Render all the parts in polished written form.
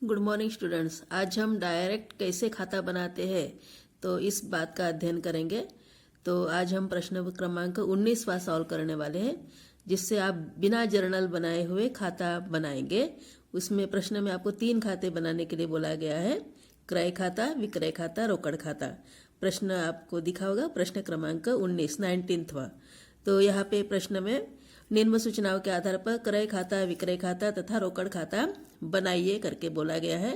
Good morning students. आज हम direct कैसे खाता बनाते हैं तो इस बात का अध्ययन करेंगे। तो आज हम प्रश्न क्रमांक 19वां सॉल्व करने वाले हैं, जिससे आप बिना जर्नल बनाए हुए खाता बनाएंगे। उसमें प्रश्न में आपको 3 खाते बनाने के लिए बोला गया है: क्रय खाता, विक्रय खाता, रोकड़ खाता। प्रश्न आपको दिखा होगा, प्रश्न क्रमांक 19वां। तो यहाँ पे प्रश्न में निम्न सूचनाओं के आधार पर क्रय खाता, विक्रय खाता तथा रोकड़ खाता बनाइए करके बोला गया है।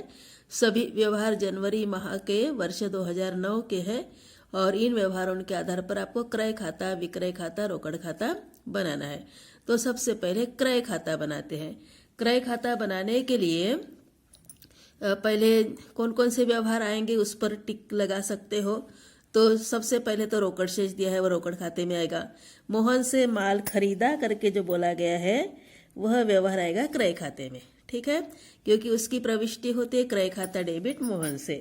सभी व्यवहार जनवरी माह के वर्ष 2009 के हैं और इन व्यवहारों के आधार पर आपको क्रय खाता, विक्रय खाता, रोकड़ खाता बनाना है। तो सबसे पहले क्रय खाता बनाते हैं। क्रय खाता बनाने के लिए पहले कौन कौन से व्यवहार आएंगे उस पर टिक लगा सकते हो। तो सबसे पहले तो रोकड़ शेष दिया है, वो रोकड़ खाते में आएगा। मोहन से माल खरीदा करके जो बोला गया है वह व्यवहार आएगा क्रय खाते में, ठीक है, क्योंकि उसकी प्रविष्टि होती है क्रय खाता डेबिट मोहन से,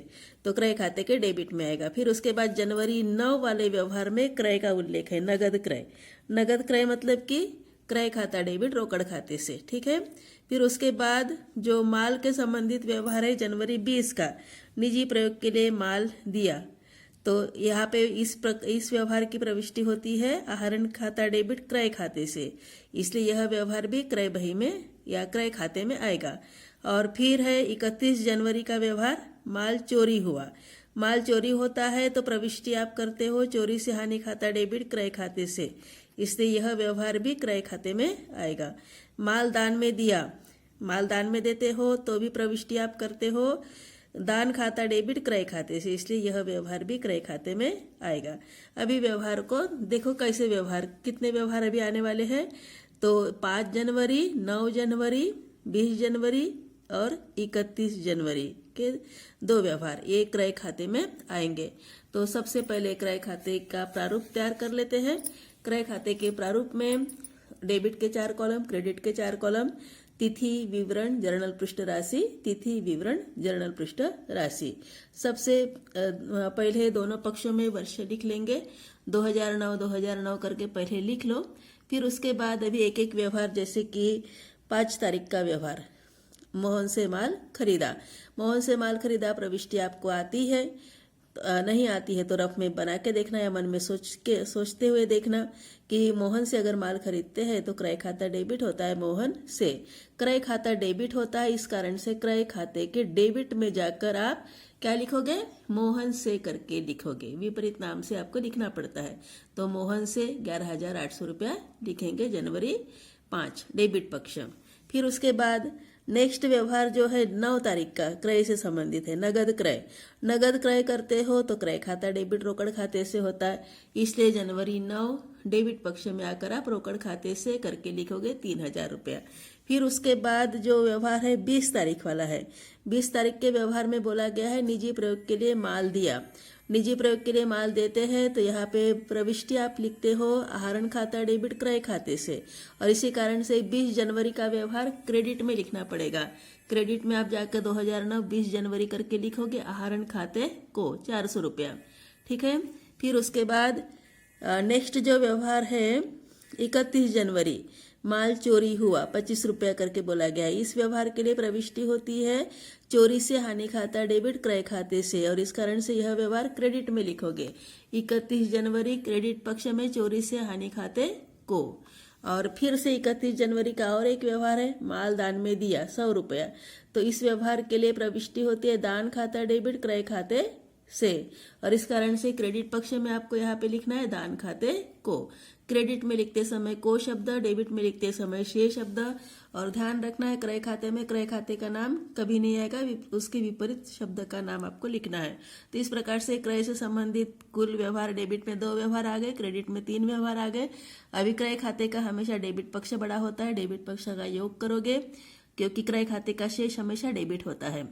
तो क्रय खाते के डेबिट में आएगा। फिर उसके बाद जनवरी 9 वाले व्यवहार में क्रय का उल्लेख है, नगद क्रय। नगद क्रय मतलब कि क्रय खाता डेबिट रोकड़ खाते से, ठीक है। फिर उसके बाद जो माल के संबंधित व्यवहार है जनवरी 20 का, निजी प्रयोग के लिए माल दिया, तो यहाँ पे इस व्यवहार की प्रविष्टि होती है आहरण खाता डेबिट क्रय खाते से, इसलिए यह व्यवहार भी क्रय बही में या क्रय खाते में आएगा। और फिर है 31 जनवरी का व्यवहार, माल चोरी हुआ। माल चोरी होता है तो प्रविष्टि आप करते हो चोरी से हानि खाता डेबिट क्रय खाते से, इसलिए यह व्यवहार भी क्रय खाते में आएगा। माल दान में दिया, माल दान में देते हो तो भी प्रविष्टि आप करते हो दान खाता डेबिट क्रय खाते से, इसलिए यह व्यवहार भी क्रय खाते में आएगा। अभी व्यवहार को देखो कैसे व्यवहार, कितने व्यवहार अभी आने वाले हैं। तो 5 जनवरी, 9 जनवरी, 20 जनवरी और 31 जनवरी के 2 व्यवहार ये क्रय खाते में आएंगे। तो सबसे पहले क्रय खाते का प्रारूप तैयार कर लेते हैं। क्रय खाते के प्रारूप में डेबिट के 4 कॉलम, क्रेडिट के 4 कॉलम, तिथि विवरण जर्नल पृष्ठ राशि, तिथि विवरण जर्नल पृष्ठ राशि। सबसे पहले दोनों पक्षों में वर्ष लिख लेंगे, 2009 करके पहले लिख लो। फिर उसके बाद अभी एक एक व्यवहार, जैसे कि 5 तारीख का व्यवहार, मोहन से माल खरीदा। मोहन से माल खरीदा प्रविष्टि आपको आती है, नहीं आती है तो रफ में बना के देखना या मन में सोचते हुए देखना कि मोहन से अगर माल खरीदते हैं तो क्रय खाता डेबिट होता है मोहन से। क्रय खाता डेबिट होता है, इस कारण से क्रय खाते के डेबिट में जाकर आप क्या लिखोगे, मोहन से करके लिखोगे। विपरीत नाम से आपको लिखना पड़ता है, तो मोहन से 11,800 रुपया लिखेंगे जनवरी 5 डेबिट पक्ष। फिर उसके बाद नेक्स्ट व्यवहार जो है 9 तारीख का क्रय से संबंधित है, नगद क्रय। नगद क्रय करते हो तो क्रय खाता डेबिट रोकड़ खाते से होता है, इसलिए जनवरी 9 डेबिट पक्ष में आकर आप रोकड़ खाते से करके लिखोगे 3,000 रुपया। फिर उसके बाद जो व्यवहार है 20 तारीख वाला है। 20 तारीख के व्यवहार में बोला गया है निजी प्रयोग के लिए माल दिया। निजी प्रयोग के लिए माल देते हैं तो यहाँ पे प्रविष्टि आप लिखते हो आहरण खाता डेबिट क्रय खाते से, और इसी कारण से 20 जनवरी का व्यवहार क्रेडिट में लिखना पड़ेगा। क्रेडिट में आप जाकर 2009 20 जनवरी करके लिखोगे आहरण खाते को 400 रुपया, ठीक है। फिर उसके बाद नेक्स्ट जो व्यवहार है 31 जनवरी, माल चोरी हुआ 25 रुपया करके बोला गया है। इस व्यवहार के लिए प्रविष्टि होती है चोरी से हानि खाता डेबिट क्रय खाते से, और इस कारण से यह व्यवहार क्रेडिट में लिखोगे। 31 जनवरी क्रेडिट पक्ष में चोरी से हानि खाते को। और फिर से 31 जनवरी का और एक व्यवहार है माल दान में दिया 100 रुपया, तो इस व्यवहार के लिए प्रविष्टि होती है दान खाता डेबिट क्रय खाते से, और इस कारण से क्रेडिट पक्ष में आपको यहाँ पे लिखना है दान खाते को। क्रेडिट में लिखते समय को शब्द, डेबिट में लिखते समय शे शब्द, और ध्यान रखना है क्रय खाते में क्रय खाते का नाम कभी नहीं आएगा, उसके विपरीत शब्द का नाम आपको लिखना है। तो इस प्रकार से क्रय से संबंधित कुल व्यवहार, डेबिट में 2 व्यवहार आ गए, क्रेडिट में 3 व्यवहार आ गए। अभी क्रय खाते का हमेशा डेबिट पक्ष बड़ा होता है, डेबिट पक्ष का योग करोगे क्योंकि क्रय खाते का शेष हमेशा डेबिट होता है।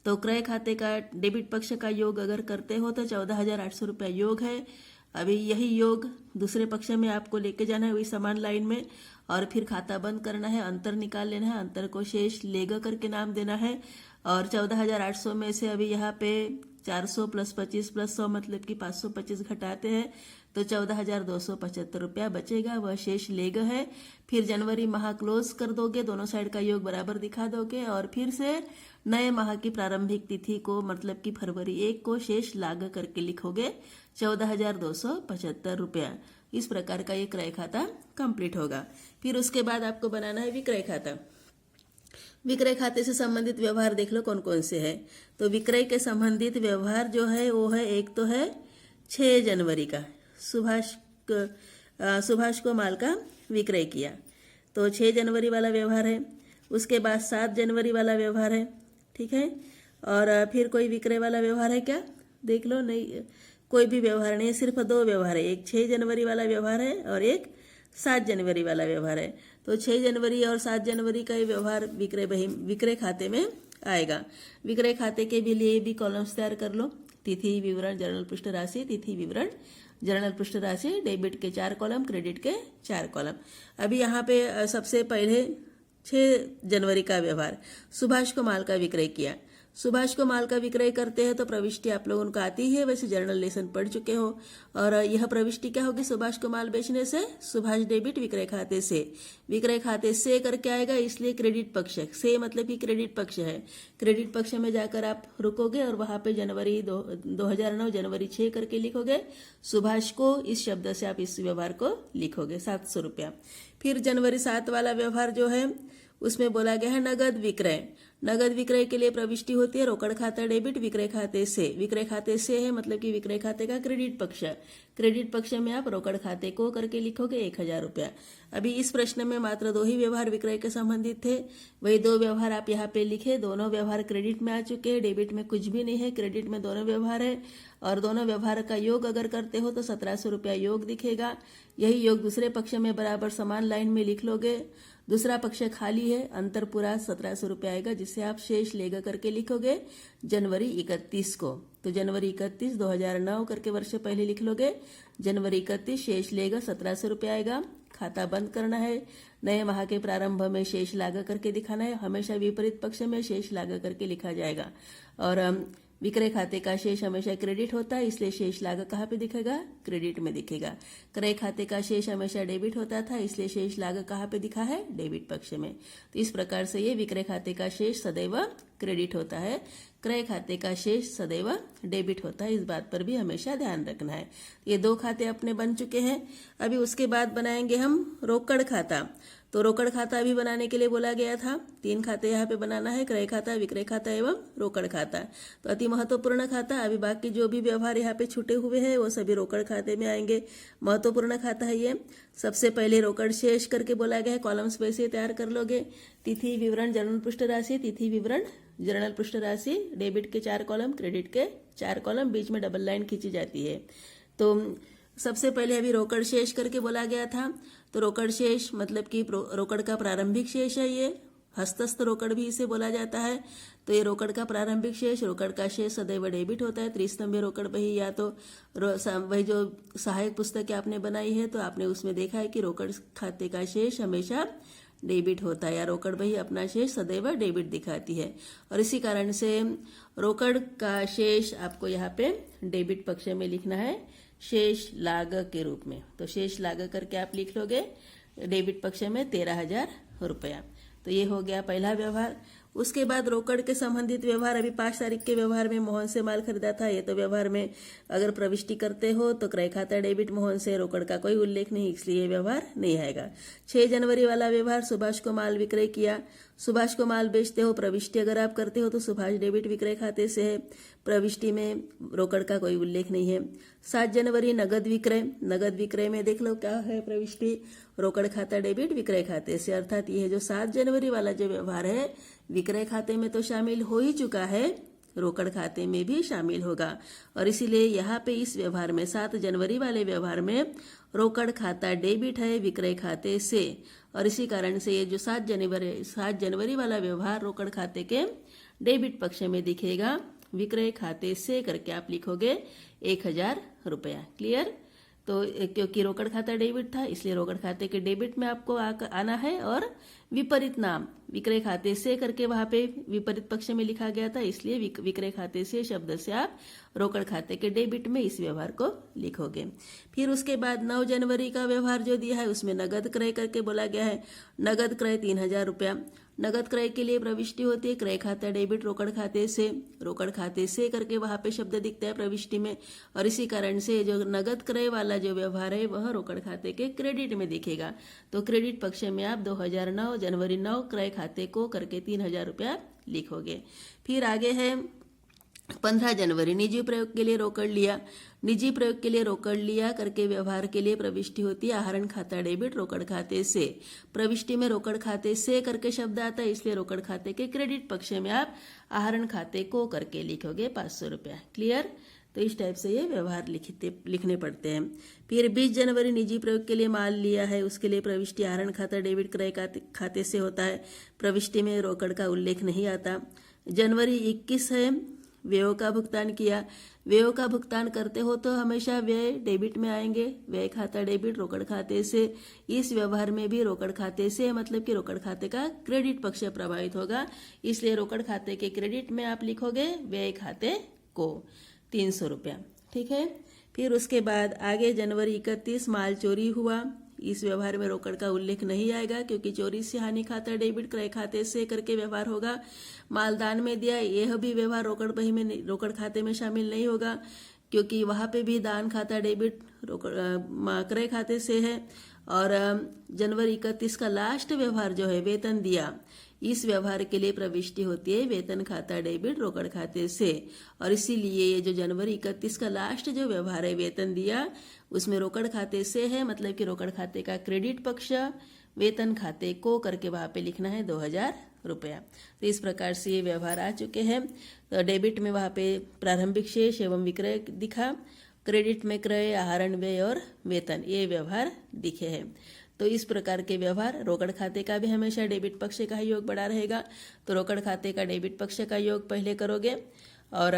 तो क्रय खाते का डेबिट पक्ष का योग अगर करते हो तो 14,800 रुपया योग है। अभी यही योग दूसरे पक्ष में आपको लेके जाना है वही समान लाइन में, और फिर खाता बंद करना है, अंतर निकाल लेना है, अंतर को शेष लेग करके नाम देना है। और 14,800 में से अभी यहाँ पे 400 प्लस 25 प्लस 100 मतलब कि 525 घटाते हैं तो 14,275 रुपया बचेगा, वह शेष लेग है। फिर जनवरी माह क्लोज कर दोगे, दोनों साइड का योग बराबर दिखा दोगे और फिर से नए माह की प्रारंभिक तिथि को मतलब कि फरवरी 1 को शेष लाग करके लिखोगे 14,275 रुपया। इस प्रकार का ये क्रय खाता कंप्लीट होगा। फिर उसके बाद आपको बनाना है विक्रय खाता। विक्रय खाते से संबंधित व्यवहार देख लो कौन कौन से है। तो विक्रय के संबंधित व्यवहार जो है वो है, एक तो है 6 जनवरी का, सुभाष को माल का विक्रय किया तो 6 जनवरी वाला व्यवहार है। उसके बाद 7 जनवरी वाला व्यवहार है, ठीक है। और फिर कोई विक्रय वाला व्यवहार है क्या, देख लो, नहीं कोई भी व्यवहार नहीं है, सिर्फ 2 व्यवहार है, एक 6 जनवरी वाला व्यवहार है और एक 7 जनवरी वाला व्यवहार है। तो 6 जनवरी और 7 जनवरी का ये व्यवहार विक्रय खाते में आएगा। विक्रय खाते के भी लिए भी कॉलम्स तैयार कर लो, तिथि विवरण जर्नल पृष्ठ राशि, तिथि विवरण जर्नल पृष्ठ राशि, डेबिट के 4 कॉलम, क्रेडिट के 4 कॉलम। अभी यहाँ पे सबसे पहले 6 जनवरी का व्यवहार, सुभाष को माल का विक्रय किया। सुभाष को माल का विक्रय करते हैं तो प्रविष्टि आप लोगों को आती है, वैसे जर्नल लेसन पढ़ चुके हो। और यह प्रविष्टि क्या होगी, सुभाष को माल बेचने से सुभाष डेबिट विक्रय खाते से, विक्रय खाते से करके आएगा, इसलिए क्रेडिट पक्ष से मतलब कि क्रेडिट पक्ष है। क्रेडिट पक्ष में जाकर आप रुकोगे और वहां पे जनवरी 2009 जनवरी 6 करके लिखोगे। सुभाष को इस शब्द से आप इस व्यवहार को लिखोगे 700 रुपया। फिर जनवरी 7 वाला व्यवहार जो है उसमें बोला गया है नगद विक्रय। नगद विक्रय के लिए प्रविष्टि होती है रोकड़ खाता डेबिट विक्रय खाते से। विक्रय खाते से है मतलब कि विक्रय खाते का क्रेडिट पक्ष। क्रेडिट पक्ष में आप रोकड़ खाते को करके लिखोगे 1,000 रुपया। अभी इस प्रश्न में मात्र 2 ही व्यवहार विक्रय के संबंधित थे, वही 2 व्यवहार आप यहाँ पे लिखे। दोनों व्यवहार क्रेडिट में आ चुके हैं, डेबिट में कुछ भी नहीं है, क्रेडिट में दोनों व्यवहार है। और दोनों व्यवहार का योग अगर करते हो तो 1700 रुपया योग दिखेगा। यही योग दूसरे पक्ष में बराबर समान लाइन में लिख लोगे। दूसरा पक्ष खाली है, अंतर पूरा 1700 रुपया आएगा, जिससे आप शेष लेगा करके लिखोगे जनवरी 31 को। तो जनवरी 31 2009 करके वर्ष पहले लिख लोगे, जनवरी 31 शेष लेगा 1700 रुपया आएगा। खाता बंद करना है, नए माह के प्रारंभ में शेष लागा करके दिखाना है। हमेशा विपरीत पक्ष में शेष लागा करके लिखा जाएगा। और विक्रय खाते का शेष हमेशा क्रेडिट होता है, इसलिए शेष लागा कहाँ पे दिखेगा, क्रेडिट में दिखेगा। क्रय खाते का शेष हमेशा डेबिट होता था, इसलिए शेष लागा कहाँ पे दिखा है, डेबिट पक्ष में। तो इस प्रकार से ये विक्रय खाते का शेष सदैव क्रेडिट होता है, क्रय खाते का शेष सदैव डेबिट होता है। इस बात पर भी हमेशा ध्यान रखना है। ये 2 खाते अपने बन चुके हैं। अभी उसके बाद बनाएंगे हम रोकड़ खाता। तो रोकड़ खाता भी बनाने के लिए बोला गया था। 3 खाते यहाँ पे बनाना है, क्रय खाता, विक्रय खाता एवं रोकड़ खाता। तो अति महत्वपूर्ण खाता। अभी बाकी जो भी व्यवहार यहाँ पे छूटे हुए हैं वो सभी रोकड़ खाते में आएंगे। महत्वपूर्ण खाता है ये। सबसे पहले रोकड़ शेष करके बोला गया है, कॉलम्स वैसे तैयार कर लोगे। तिथि विवरण जर्नल पृष्ठ राशि, तिथि विवरण जर्नल पृष्ठ राशि, डेबिट के 4 कॉलम, क्रेडिट के 4 कॉलम, बीच में डबल लाइन खींची जाती है। तो सबसे पहले अभी रोकड़ शेष करके बोला गया था। तो रोकड़ शेष मतलब कि रोकड़ का प्रारंभिक शेष है, ये हस्तस्थ रोकड़ भी इसे बोला जाता है। तो ये रोकड़ का प्रारंभिक शेष, रोकड़ का शेष सदैव डेबिट होता है। त्रिस्तंभीय रोकड़ बही या तो वही जो सहायक पुस्तक आपने बनाई है तो आपने उसमें देखा है कि रोकड़ खाते का शेष हमेशा डेबिट होता है, या रोकड़ बही अपना शेष सदैव डेबिट दिखाती है। और इसी कारण से रोकड़ का शेष आपको यहाँ पे डेबिट पक्ष में लिखना है, शेष लाग के रूप में। तो शेष लाग करके आप लिख लोगे डेबिट पक्ष में 13,000 रुपया। तो ये हो गया पहला व्यवहार। उसके बाद रोकड़ के संबंधित व्यवहार, अभी 5 तारीख के व्यवहार में मोहन से माल खरीदा था। ये तो व्यवहार में अगर प्रविष्टि करते हो तो क्रय खाता डेबिट, मोहन से रोकड़ का कोई उल्लेख नहीं, इसलिए व्यवहार नहीं आएगा। 6 जनवरी वाला व्यवहार, सुभाष को माल विक्रय किया। सुभाष को माल बेचते हो, प्रविष्टि अगर आप करते हो तो सुभाष डेबिट विक्रय खाते से है, प्रविष्टि में रोकड़ का कोई उल्लेख नहीं है। 7 जनवरी नगद विक्रय, नगद विक्रय में देख लो क्या है प्रविष्टि, रोकड़ खाता डेबिट विक्रय खाते से। अर्थात यह जो 7 जनवरी वाला जो व्यवहार है विक्रय खाते में तो शामिल हो ही चुका है, रोकड़ खाते में भी शामिल होगा। और इसीलिए यहाँ पे इस व्यवहार में 7 जनवरी वाले व्यवहार में रोकड़ खाता डेबिट है विक्रय खाते से। और इसी कारण से ये जो 7 जनवरी वाला व्यवहार रोकड़ खाते के डेबिट पक्ष में दिखेगा, विक्रय खाते से करके आप लिखोगे 1,000 रुपया। क्लियर। तो क्योंकि रोकड़ खाता डेबिट था इसलिए रोकड़ खाते के डेबिट में आपको आना है, और विपरीत नाम विक्रय खाते से करके वहां पे विपरीत पक्ष में लिखा गया था, इसलिए विक्रय खाते से शब्द से आप रोकड़ खाते के डेबिट में इस व्यवहार को लिखोगे। फिर उसके बाद 9 जनवरी का व्यवहार जो दिया है उसमें नगद क्रय करके बोला गया है। नगद क्रय 3000 रुपया। नगद क्रय के लिए प्रविष्टि होती है क्रय खाता डेबिट रोकड़ खाते से करके वहां पे शब्द दिखता है प्रविष्टि में, और इसी कारण से जो नगद क्रय वाला जो व्यवहार है वह रोकड़ खाते के क्रेडिट में दिखेगा। तो क्रेडिट पक्ष में आप 2009 जनवरी 9 क्रय खाते को करके 3000 रुपया लिखोगे। फिर आगे है 15 जनवरी निजी प्रयोग के लिए रोकड़ लिया। निजी प्रयोग के लिए रोकड़ लिया करके व्यवहार के लिए प्रविष्टि होती है आहरण खाता डेबिट रोकड़ खाते से। प्रविष्टि में रोकड़ खाते से करके शब्द आता है, इसलिए रोकड़ खाते के क्रेडिट पक्ष में आप आहरण खाते को करके लिखोगे 500 रुपया। क्लियर? तो इस टाइप से ये व्यवहार लिखने पड़ते हैं। फिर 20 जनवरी निजी प्रयोग के लिए माल लिया है, उसके लिए प्रविष्टि आहरण खाता डेबिट क्रय खाते से होता है। प्रविष्टि में रोकड़ का उल्लेख नहीं आता। जनवरी 21 है, व्ययों का भुगतान किया। व्ययों का भुगतान करते हो तो हमेशा व्यय डेबिट में आएंगे, व्यय खाता डेबिट रोकड़ खाते से। इस व्यवहार में भी रोकड़ खाते से मतलब कि रोकड़ खाते का क्रेडिट पक्ष प्रभावित होगा, इसलिए रोकड़ खाते के क्रेडिट में आप लिखोगे व्यय खाते को 300 रुपया। ठीक है। फिर उसके बाद आगे जनवरी 31 माल चोरी हुआ। इस व्यवहार में रोकड़ का उल्लेख नहीं आएगा क्योंकि चोरी से हानि खाता डेबिट क्रय खाते से करके व्यवहार होगा। मालदान में दिया, यह भी व्यवहार रोकड़ खाते में शामिल नहीं होगा क्योंकि वहां पे भी दान खाता डेबिट क्रय खाते से है। और जनवरी 31 का लास्ट व्यवहार जो है वेतन दिया, इस व्यवहार के लिए प्रविष्टि होती है वेतन खाता डेबिट रोकड़ खाते से। और इसीलिए ये जो जनवरी 31 का लास्ट जो व्यवहार है वेतन दिया, उसमें रोकड़ खाते से है, मतलब कि रोकड़ खाते का क्रेडिट पक्ष वेतन खाते को करके वहां पे लिखना है 2000 रुपया। तो इस प्रकार से ये व्यवहार आ चुके हैं। तो डेबिट में वहां पे प्रारंभिक शेष एवं विक्रय दिखा, क्रेडिट में क्रय आहरण व्यय और वेतन ये व्यवहार दिखे हैं। तो इस प्रकार के व्यवहार रोकड़ खाते का भी हमेशा डेबिट पक्ष का ही योग बड़ा रहेगा। तो रोकड़ खाते का डेबिट पक्ष का योग पहले करोगे, और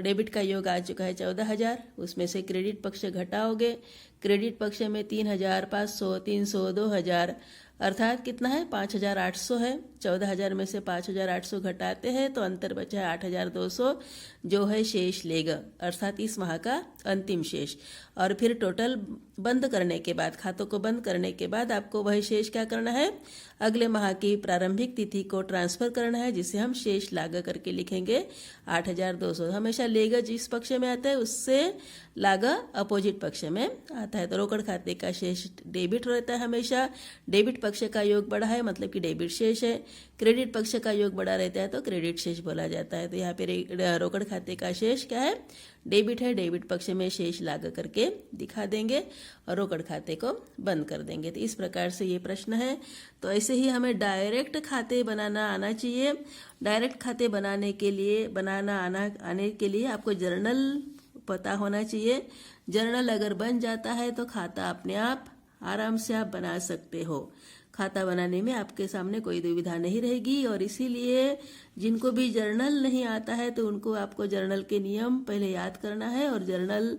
डेबिट का योग आ चुका है 14,000, उसमें से क्रेडिट पक्ष घटाओगे। क्रेडिट पक्ष में 3,000, 500, 300, 2,000 अर्थात कितना है 5,800 है। 14,000 में से 5,800 घटाते हैं तो अंतर बचा है 8,200 जो है शेष लेगा, अर्थात इस माह का अंतिम शेष। और फिर टोटल बंद करने के बाद, खातों को बंद करने के बाद आपको वह शेष क्या करना है, अगले माह की प्रारंभिक तिथि को ट्रांसफर करना है, जिसे हम शेष लागा करके लिखेंगे 8,200। हमेशा लेगा जिस पक्ष में आता है उससे लागा अपोजिट पक्ष में आता है। तो रोकड़ खाते का शेष डेबिट रहता है हमेशा। डेबिट पक्ष का योग बड़ा है मतलब कि डेबिट शेष है, क्रेडिट पक्ष का योग बड़ा रहता है तो क्रेडिट शेष बोला जाता है। तो यहाँ पे रोकड़ खाते का शेष क्या है, डेबिट है। डेबिट पक्ष में शेष लागा करके दिखा देंगे और रोकड़ खाते को बंद कर देंगे। तो इस प्रकार से ये प्रश्न है। तो ऐसे ही हमें डायरेक्ट खाते बनाना आना चाहिए। डायरेक्ट खाते आने के लिए आपको जर्नल पता होना चाहिए। जर्नल अगर बन जाता है तो खाता अपने आप आराम से आप बना सकते हो। खाता बनाने में आपके सामने कोई दुविधा नहीं रहेगी। और इसीलिए जिनको भी जर्नल नहीं आता है तो उनको आपको जर्नल के नियम पहले याद करना है, और जर्नल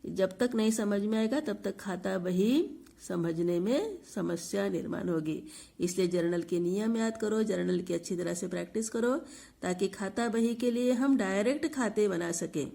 जब तक नहीं समझ में आएगा तब तक खाता बही समझने में समस्या निर्माण होगी। इसलिए जर्नल के नियम याद करो, जर्नल की अच्छी तरह से प्रैक्टिस करो ताकि खाता बही के लिए हम डायरेक्ट खाते बना सकें।